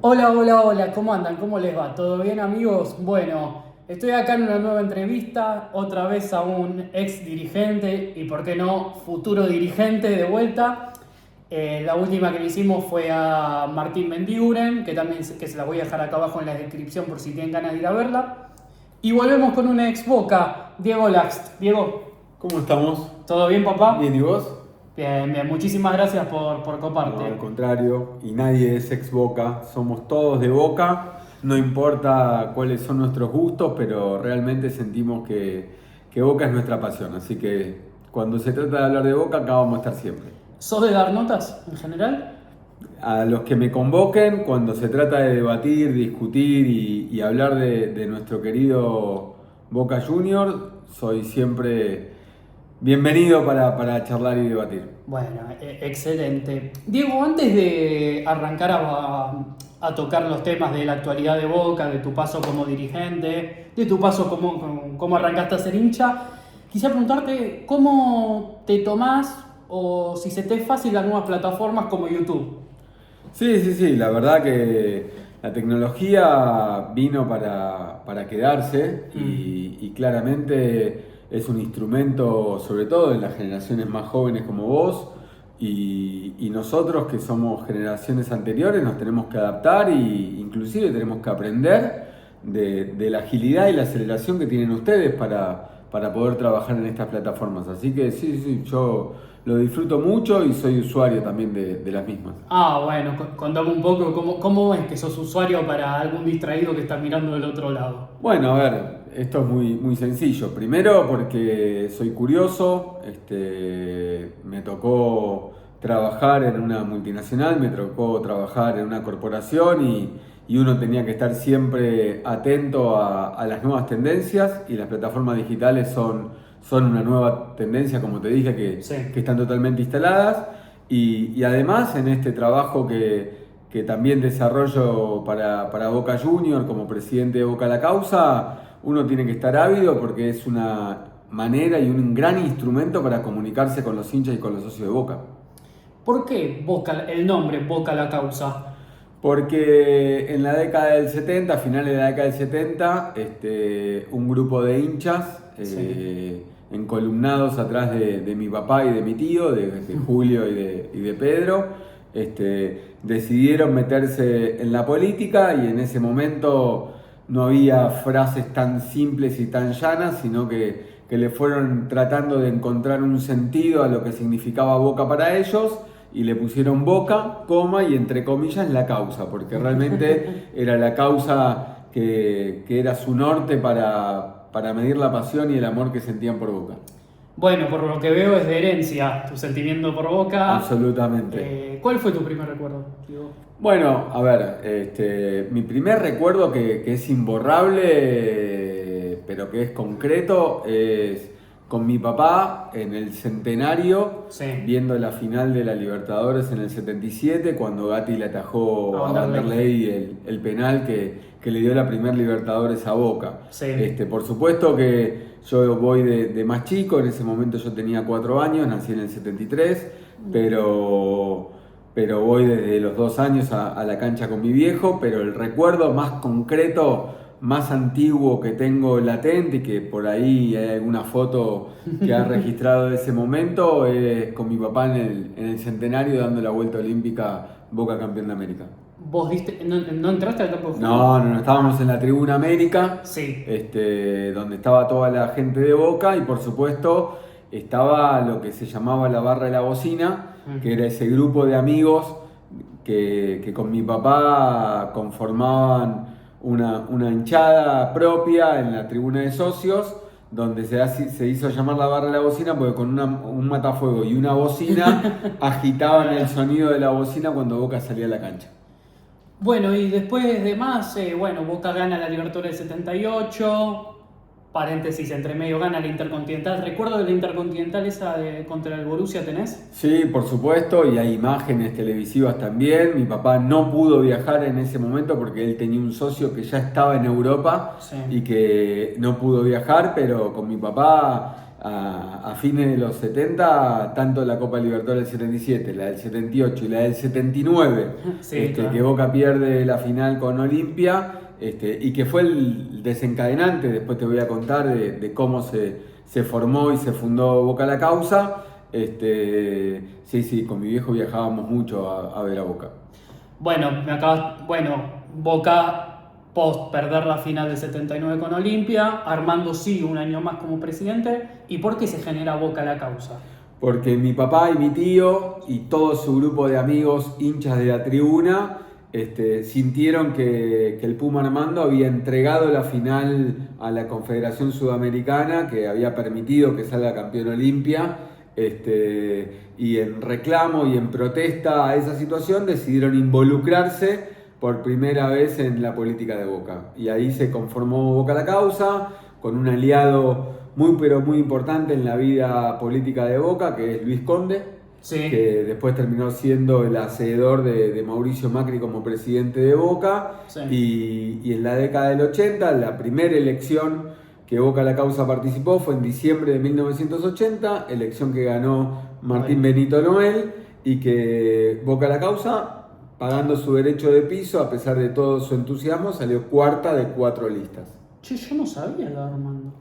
Hola, hola, hola, ¿cómo andan? ¿Cómo les va? ¿Todo bien, amigos? Bueno, estoy acá en una nueva entrevista, otra vez a un ex dirigente y, por qué no, futuro dirigente de vuelta. La última que le hicimos fue a Martín Mendiguren, que también que se la voy a dejar acá abajo en la descripción por si tienen ganas de ir a verla. Y volvemos con una ex Boca, Diego Laxt. Diego, ¿Cómo estamos? ¿todo bien, papá? Bien, ¿y vos? Bien, bien, muchísimas gracias por No, al coparte. contrario, y nadie es ex Boca, somos todos de Boca, no importa cuáles son nuestros gustos, pero realmente sentimos que Boca es nuestra pasión, así que cuando se trata de hablar de Boca, acá vamos a estar siempre. ¿Sos de dar notas en general? A los que me convoquen, cuando se trata de debatir, discutir y hablar de nuestro querido Boca Juniors, soy siempre bienvenido para charlar y debatir. Bueno, excelente. Diego, antes de arrancar a tocar los temas de la actualidad de Boca, de tu paso como dirigente, de tu paso como arrancaste a ser hincha, quisiera preguntarte cómo te tomás o si se te es fácil las nuevas plataformas como YouTube. Sí, sí, sí, la verdad que la tecnología vino para quedarse y claramente es un instrumento, sobre todo en las generaciones más jóvenes como vos y nosotros que somos generaciones anteriores nos tenemos que adaptar e inclusive tenemos que aprender de la agilidad y la aceleración que tienen ustedes para poder trabajar en estas plataformas. Así que sí, sí, yo lo disfruto mucho y soy usuario también de las mismas. Ah, bueno, contame un poco cómo es que sos usuario para algún distraído que está mirando del otro lado. Bueno, a ver, esto es muy sencillo. Primero porque soy curioso, me tocó trabajar en una multinacional, me tocó trabajar en una corporación y uno tenía que estar siempre atento a las nuevas tendencias y las plataformas digitales son una nueva tendencia, como te dije, Sí. que están totalmente instaladas y además en este trabajo que también desarrollo para Boca Junior como presidente de Boca La Causa, uno tiene que estar ávido porque es una manera y un gran instrumento para comunicarse con los hinchas y con los socios de Boca. ¿Por qué Boca, el nombre Boca la causa? Porque en la década del 70, a finales de la década del 70, un grupo de hinchas Sí. encolumnados atrás de mi papá y de mi tío, de Julio y de Pedro, decidieron meterse en la política y en ese momento no había frases tan simples y tan llanas, sino que le fueron tratando de encontrar un sentido a lo que significaba Boca para ellos y le pusieron Boca, coma y entre comillas la causa, porque realmente era la causa que era su norte para medir la pasión y el amor que sentían por Boca. Bueno, por lo que veo es de herencia tu sentimiento por Boca. Absolutamente. ¿Cuál fue tu primer recuerdo, Diego? Bueno, a ver, mi primer recuerdo que es imborrable, pero que es concreto, es con mi papá en el centenario, Sí, viendo la final de la Libertadores en el 77, cuando Gatti le a atajó a Vanderlei. Vanderlei el penal que le dio la primer Libertadores a Boca. Sí. Por supuesto que yo voy de más chico, en ese momento yo tenía 4 años, nací en el 73, pero voy desde los 2 años a la cancha con mi viejo, pero el recuerdo más concreto, más antiguo que tengo latente y que por ahí hay alguna foto que ha registrado de ese momento es con mi papá en el centenario dando la vuelta olímpica Boca campeón de América. ¿Vos diste, no entraste al campo de fútbol? No, no, no, estábamos en la tribuna América, Sí. donde estaba toda la gente de Boca y por supuesto estaba lo que se llamaba la barra de la bocina, que era ese grupo de amigos que con mi papá conformaban una hinchada propia en la tribuna de socios, donde se hizo llamar la barra de la bocina porque con un matafuego y una bocina agitaban el sonido de la bocina cuando Boca salía a la cancha. Bueno, y después de más, bueno, Boca gana la Libertadores del 78, paréntesis, entre medio gana la Intercontinental. ¿Recuerdo de la Intercontinental esa contra el Borussia tenés? Sí, por supuesto, y hay imágenes televisivas también. Mi papá no pudo viajar en ese momento porque él tenía un socio que ya estaba en Europa Sí. y que no pudo viajar, pero con mi papá a fines de los 70, tanto la Copa Libertadores del 77, la del 78 y la del 79, Sí, claro. que Boca pierde la final con Olimpia, y que fue el desencadenante, después te voy a contar de cómo se formó y se fundó Boca la Causa. Sí, con mi viejo viajábamos mucho a ver a Boca. Bueno, Boca post perder la final del 79 con Olimpia, Armando sigue un año más como presidente. ¿Y por qué se genera Boca la Causa? Porque mi papá y mi tío y todo su grupo de amigos hinchas de la tribuna sintieron que el Puma Armando había entregado la final a la Confederación Sudamericana, que había permitido que salga campeón Olimpia, y en reclamo y en protesta a esa situación decidieron involucrarse por primera vez en la política de Boca. Y ahí se conformó Boca la Causa, con un aliado muy pero muy importante en la vida política de Boca, que es Luis Conde, Sí. que después terminó siendo el hacedor de Mauricio Macri como presidente de Boca. Sí. Y en la década del 80, la primera elección que Boca la Causa participó fue en diciembre de 1980, elección que ganó Martín Benito Noel, y que Boca la Causa, pagando su derecho de piso, a pesar de todo su entusiasmo, salió cuarta de 4 listas. Che, yo no sabía lo de Armando.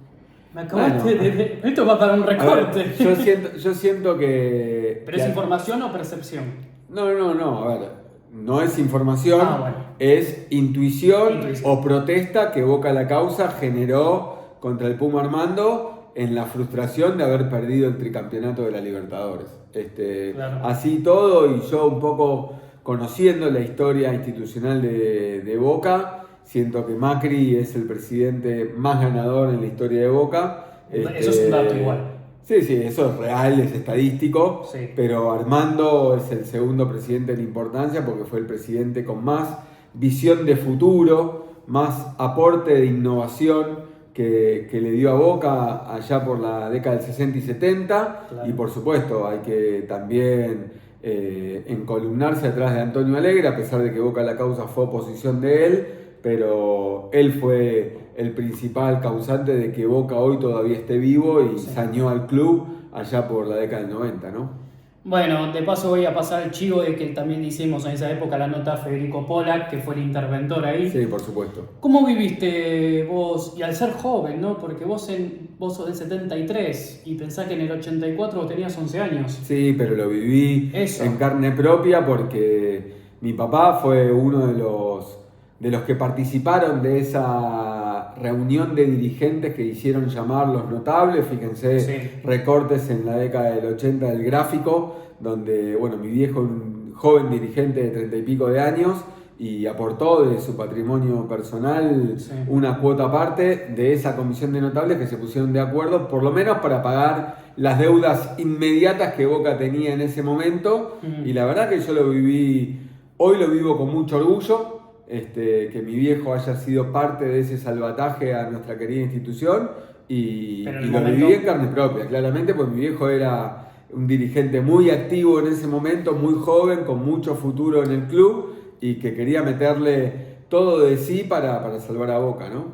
Me acabaste de... Esto va para un recorte. Ver, yo siento que... ¿Pero es información o percepción? No, a ver, no es información, Bueno. es intuición o protesta que Boca la Causa generó contra el Puma Armando en la frustración de haber perdido el tricampeonato de la Libertadores. Claro. Así todo, y yo un poco conociendo la historia institucional de Boca, siento que Macri es el presidente más ganador en la historia de Boca. Eso es un dato igual. Sí, eso es real, es estadístico, Sí. Pero Armando es el segundo presidente en importancia porque fue el presidente con más visión de futuro, más aporte de innovación que le dio a Boca allá por la década del 60 y 70. Claro. Y por supuesto hay que también encolumnarse atrás de Antonio Alegre, a pesar de que Boca la Causa fue oposición de él, pero él fue el principal causante de que Boca hoy todavía esté vivo y saneó al club allá por la década del 90, ¿no? Bueno, de paso voy a pasar el chivo de que también hicimos en esa época la nota a Federico Pollack, que fue el interventor ahí. Sí, por supuesto. ¿Cómo viviste vos, y al ser joven, ¿no? Porque vos sos del 73 y pensás que en el 84 vos tenías 11 años. Sí, pero lo viví en carne propia porque mi papá fue uno de los que participaron de esa reunión de dirigentes que hicieron llamar Los Notables. Fíjense, recortes en la década del 80 del Gráfico, donde, bueno, mi viejo, un joven dirigente de 30 y pico de años, y aportó de su patrimonio personal una cuota aparte de esa comisión de notables que se pusieron de acuerdo, por lo menos para pagar las deudas inmediatas que Boca tenía en ese momento. Y la verdad que yo lo viví, hoy lo vivo con mucho orgullo, que mi viejo haya sido parte de ese salvataje a nuestra querida institución, y lo viví en carne propia, claramente, pues mi viejo era un dirigente muy activo en ese momento, muy joven, con mucho futuro en el club, y que quería meterle todo de sí para salvar a Boca, ¿no?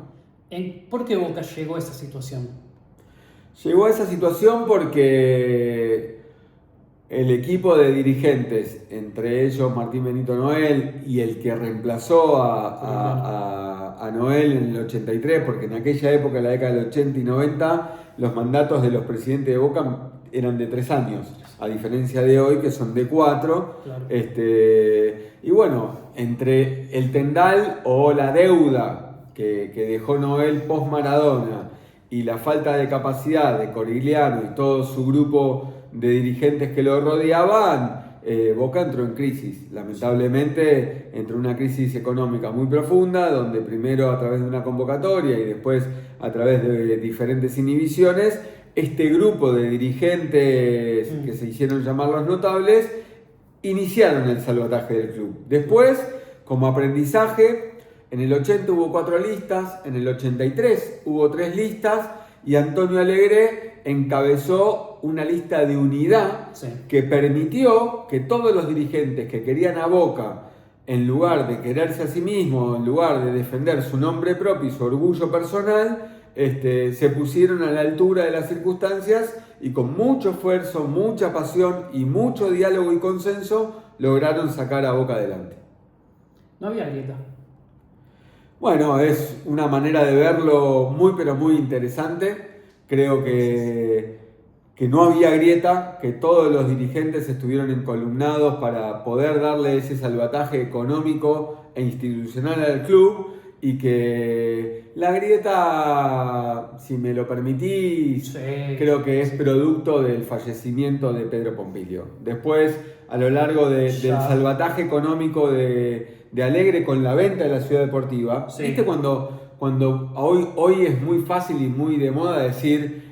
¿Por qué Boca llegó a esa situación? Llegó a esa situación porque el equipo de dirigentes, entre ellos Martín Benito Noel y el que reemplazó a Noel en el 83, porque en aquella época, en la década del 80 y 90, los mandatos de los presidentes de Boca eran de 3 años, a diferencia de hoy que son de 4. Claro. Y bueno, entre el tendal o la deuda que dejó Noel post Maradona y la falta de capacidad de Corigliano y todo su grupo de dirigentes que lo rodeaban, Boca entró en crisis. Lamentablemente entró en una crisis económica muy profunda, donde primero a través de una convocatoria y después a través de diferentes inhibiciones, este grupo de dirigentes que se hicieron llamar Los Notables iniciaron el salvataje del club. Después, como aprendizaje, en el 80 hubo 4 listas, en el 83 hubo 3 listas, y Antonio Alegre encabezó una lista de unidad que permitió que todos los dirigentes que querían a Boca, en lugar de quererse a sí mismos, en lugar de defender su nombre propio y su orgullo personal, se pusieron a la altura de las circunstancias y con mucho esfuerzo, mucha pasión y mucho diálogo y consenso lograron sacar a Boca adelante. No había grieta. Bueno, es una manera de verlo muy pero muy interesante. Creo que no había grieta, que todos los dirigentes estuvieron encolumnados para poder darle ese salvataje económico e institucional al club, y que la grieta, si me lo permitís, creo que es producto del fallecimiento de Pedro Pompilio. Después, a lo largo del salvataje económico de Alegre con la venta de la Ciudad Deportiva, ¿viste? Cuando hoy es muy fácil y muy de moda decir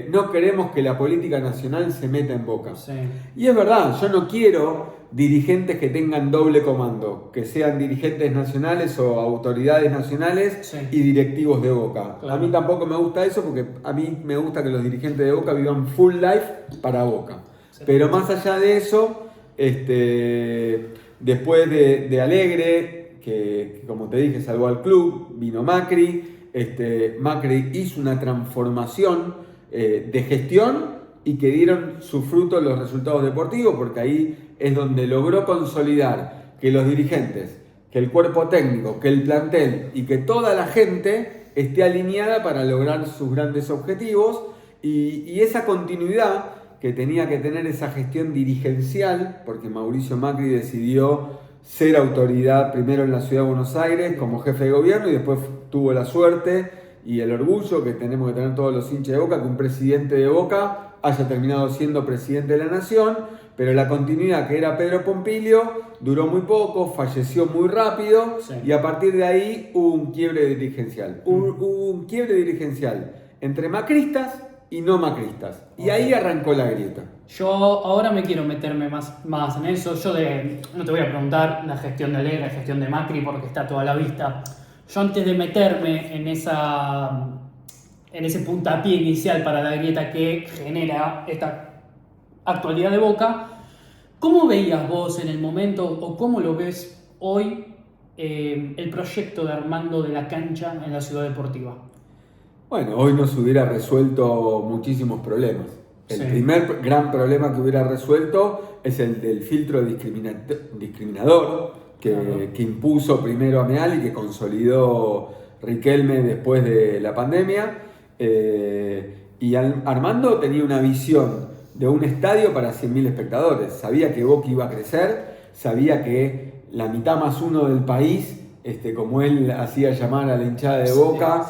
no queremos que la política nacional se meta en Boca. Sí. Y es verdad, yo no quiero dirigentes que tengan doble comando, que sean dirigentes nacionales o autoridades nacionales y directivos de Boca. Claro. A mí tampoco me gusta eso, porque a mí me gusta que los dirigentes de Boca vivan full life para Boca. Sí. Pero más allá de eso, después de Alegre, que como te dije salvó al club, vino Macri. Macri hizo una transformación de gestión y que dieron su fruto los resultados deportivos, porque ahí es donde logró consolidar que los dirigentes, que el cuerpo técnico, que el plantel y que toda la gente esté alineada para lograr sus grandes objetivos, y esa continuidad que tenía que tener esa gestión dirigencial, porque Mauricio Macri decidió ser autoridad primero en la Ciudad de Buenos Aires como jefe de gobierno, y después tuvo la suerte y el orgullo que tenemos que tener todos los hinchas de Boca, que un presidente de Boca haya terminado siendo presidente de la Nación. Pero la continuidad, que era Pedro Pompilio, duró muy poco, falleció muy rápido, y a partir de ahí hubo un quiebre dirigencial. Hubo un quiebre dirigencial entre macristas y no macristas. Y ahí arrancó la grieta. Yo ahora me quiero meterme más en eso. No te voy a preguntar la gestión de Alegre, la gestión de Macri, porque está toda a la vista. Yo, antes de meterme en ese puntapié inicial para la grieta que genera esta actualidad de Boca, ¿cómo veías vos en el momento, o cómo lo ves hoy, el proyecto de Armando de la Cancha en la Ciudad Deportiva? Bueno, hoy nos hubiera resuelto muchísimos problemas. El primer gran problema que hubiera resuelto es el del filtro discriminador que impuso primero Ameal y que consolidó Riquelme después de la pandemia. Y Armando tenía una visión de un estadio para 100.000 espectadores. Sabía que Boca iba a crecer, sabía que la mitad más uno del país, como él hacía llamar a la hinchada de Boca,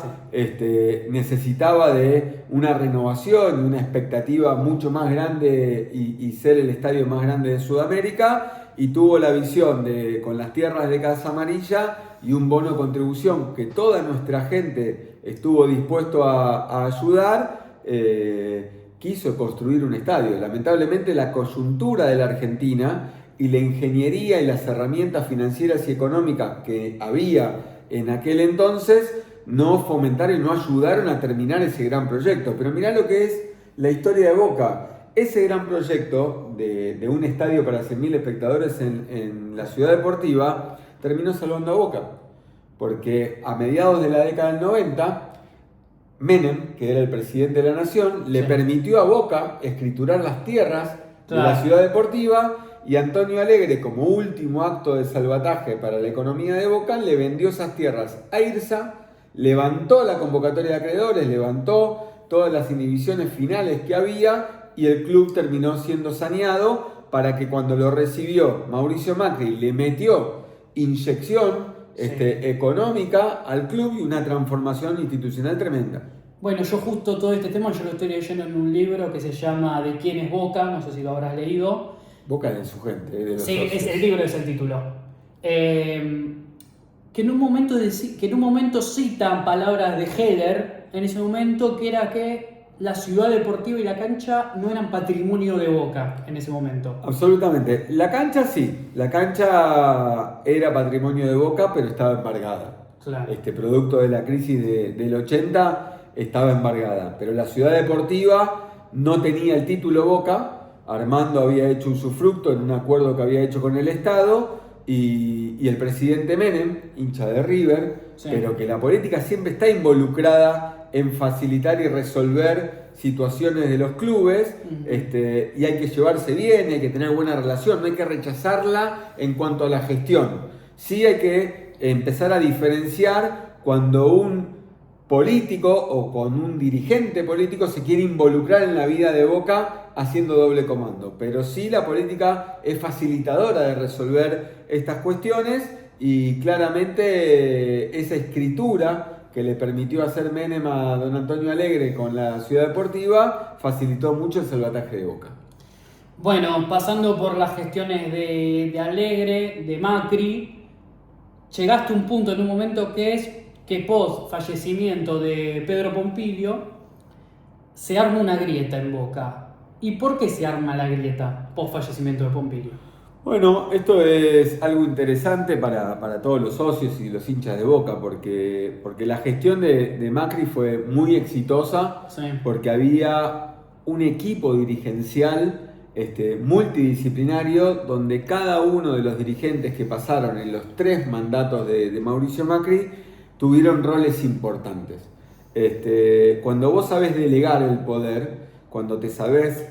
necesitaba de una renovación y una expectativa mucho más grande, y ser el estadio más grande de Sudamérica, y tuvo la visión de, con las tierras de Casa Amarilla y un bono de contribución que toda nuestra gente estuvo dispuesto a ayudar, quiso construir un estadio. Lamentablemente, la coyuntura de la Argentina y la ingeniería y las herramientas financieras y económicas que había en aquel entonces no fomentaron y no ayudaron a terminar ese gran proyecto. Pero mirá lo que es la historia de Boca. Ese gran proyecto de un estadio para 100.000 espectadores en la Ciudad Deportiva terminó salvando a Boca, porque a mediados de la década del 90, Menem, que era el presidente de la Nación, le permitió a Boca escriturar las tierras de la Ciudad Deportiva, y Antonio Alegre, como último acto de salvataje para la economía de Boca, le vendió esas tierras a IRSA, levantó la convocatoria de acreedores, levantó todas las inhibiciones finales que había, y el club terminó siendo saneado, para que cuando lo recibió Mauricio Macri le metió inyección económica al club y una transformación institucional tremenda. Bueno, yo justo todo este tema yo lo estoy leyendo en un libro que se llama ¿De quién es Boca? No sé si lo habrás leído. Boca de su gente. De los socios. El libro es el título. Que en un momento citan palabras de Heller, en ese momento, que era que la Ciudad Deportiva y la cancha no eran patrimonio de Boca en ese momento. Absolutamente. La cancha sí. La cancha era patrimonio de Boca, pero estaba embargada. Claro. Producto de la crisis del 80 estaba embargada. Pero la Ciudad Deportiva no tenía el título Boca. Armando había hecho usufructo en un acuerdo que había hecho con el Estado, y el presidente Menem, hincha de River, pero que la política siempre está involucrada en facilitar y resolver situaciones de los clubes, y hay que llevarse bien, hay que tener buena relación, no hay que rechazarla en cuanto a la gestión. Sí hay que empezar a diferenciar cuando un político o con un dirigente político se quiere involucrar en la vida de Boca haciendo doble comando. Pero sí la política es facilitadora de resolver estas cuestiones y claramente esa escritura que le permitió hacer Menem a don Antonio Alegre con la Ciudad Deportiva facilitó mucho el salvataje de Boca. Bueno, pasando por las gestiones de Alegre, de Macri, llegaste a un punto en un momento que es que post fallecimiento de Pedro Pompilio se arma una grieta en Boca. ¿Y por qué se arma la grieta post fallecimiento de Pompilio? Bueno, esto es algo interesante para todos los socios y los hinchas de Boca, porque la gestión de Macri fue muy exitosa, Sí. porque había un equipo dirigencial multidisciplinario donde cada uno de los dirigentes que pasaron en los 3 mandatos de Mauricio Macri tuvieron roles importantes. Cuando vos sabés delegar el poder, cuando te sabés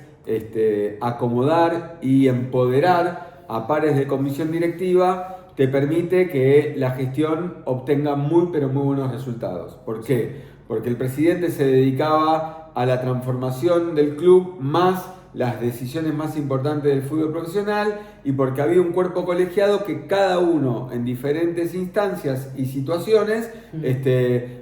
acomodar y empoderar a pares de comisión directiva, te permite que la gestión obtenga muy pero muy buenos resultados. ¿Por qué? Porque el presidente se dedicaba a la transformación del club más las decisiones más importantes del fútbol profesional y porque había un cuerpo colegiado que cada uno en diferentes instancias y situaciones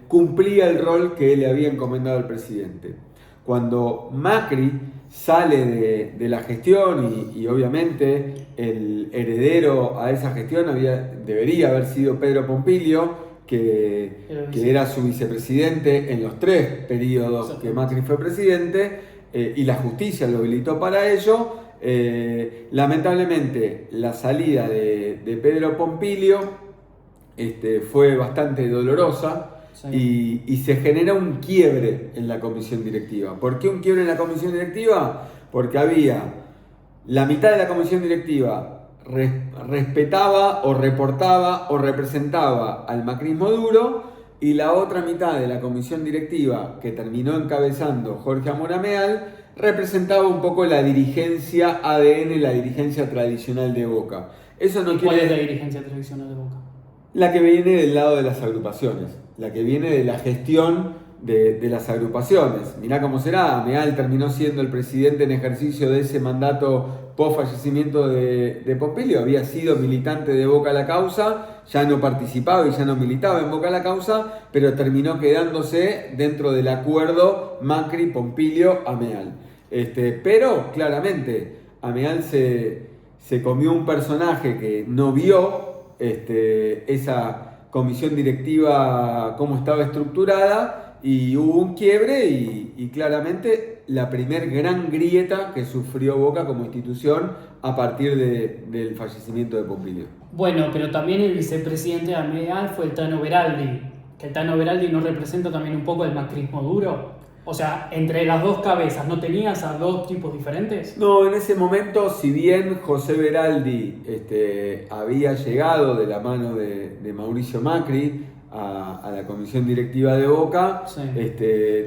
cumplía el rol que le había encomendado el presidente. Cuando Macri sale de la gestión y obviamente el heredero a esa gestión debería haber sido Pedro Pompilio, que era su vicepresidente en los 3 periodos que Macri fue presidente, y la justicia lo habilitó para ello. Lamentablemente la salida de Pedro Pompilio fue bastante dolorosa. Sí. Y se genera un quiebre en la comisión directiva. ¿Por qué un quiebre en la comisión directiva? Porque había la mitad de la comisión directiva respetaba o reportaba o representaba al macrismo duro, y la otra mitad de la comisión directiva que terminó encabezando Jorge Amorameal representaba un poco la dirigencia ADN, la dirigencia tradicional de Boca. Eso no ¿Cuál es la dirigencia tradicional de Boca? La que viene del lado de las agrupaciones, la que viene de la gestión de las agrupaciones. Mirá cómo será, Ameal terminó siendo el presidente en ejercicio de ese mandato post fallecimiento de Pompilio, había sido militante de Boca la Causa, ya no participaba y ya no militaba en Boca la Causa, pero terminó quedándose dentro del acuerdo Macri-Pompilio-Ameal. Pero claramente Ameal se comió un personaje que no vio esa comisión directiva cómo estaba estructurada, y hubo un quiebre y claramente la primer gran grieta que sufrió Boca como institución a partir del fallecimiento de Pompilio. Bueno, pero también el vicepresidente de Ameal fue el Tano Beraldi, que el Tano Beraldi no representa también un poco el macrismo duro. O sea, entre las 2 cabezas, ¿no tenías a 2 tipos diferentes? No, en ese momento, si bien José Beraldi había llegado de la mano de Mauricio Macri a la comisión directiva de Boca, sí,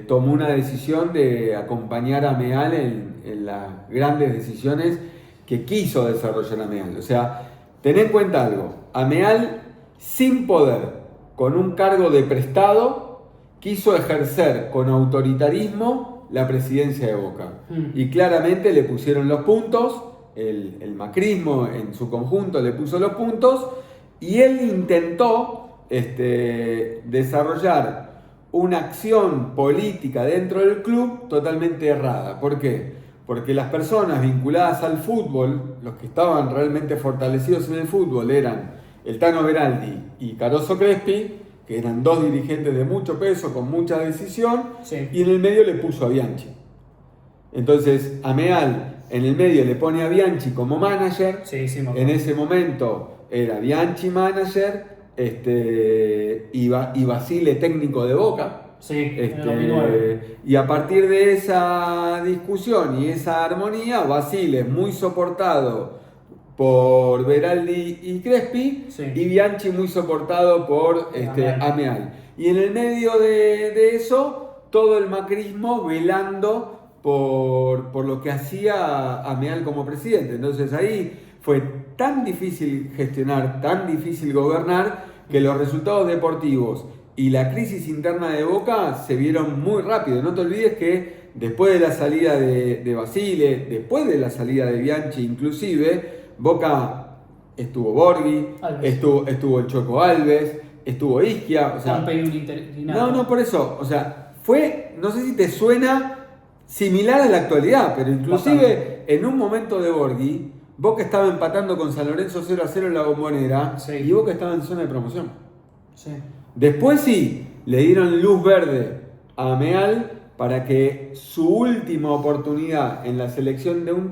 tomó una decisión de acompañar a Ameal en las grandes decisiones que quiso desarrollar Ameal. O sea, ten en cuenta algo, Ameal sin poder, con un cargo de prestado, quiso ejercer con autoritarismo la presidencia de Boca. Y claramente le pusieron los puntos, el macrismo en su conjunto le puso los puntos, y él intentó desarrollar una acción política dentro del club totalmente errada. ¿Por qué? Porque las personas vinculadas al fútbol, los que estaban realmente fortalecidos en el fútbol, eran el Tano Beraldi y Caroso Crespi, que eran 2 dirigentes de mucho peso, con mucha decisión, sí, y en el medio le puso a Bianchi. Entonces, Ameal en el medio le pone a Bianchi como manager. Sí, sí, en ese momento era Bianchi manager, y Basile técnico de Boca. Sí, en el 2009. Y a partir de esa discusión y esa armonía, Basile muy soportado por Beraldi y Crespi, sí, y Bianchi muy soportado por Ameal. Y en el medio de eso, todo el macrismo velando por lo que hacía Ameal como presidente. Entonces ahí fue tan difícil gestionar, tan difícil gobernar, que los resultados deportivos y la crisis interna de Boca se vieron muy rápido. No te olvides que después de la salida de Basile, después de la salida de Bianchi inclusive, Boca estuvo Borghi, estuvo el Choco Alves, estuvo Ischia. O sea, no, por eso. O sea, fue, no sé si te suena similar a la actualidad, pero inclusive en un momento de Borghi, Boca estaba empatando con San Lorenzo 0-0 en la Bombonera, sí, y Boca estaba en zona de promoción. Sí. Después sí, le dieron luz verde a Ameal para que su última oportunidad en la selección de un técnico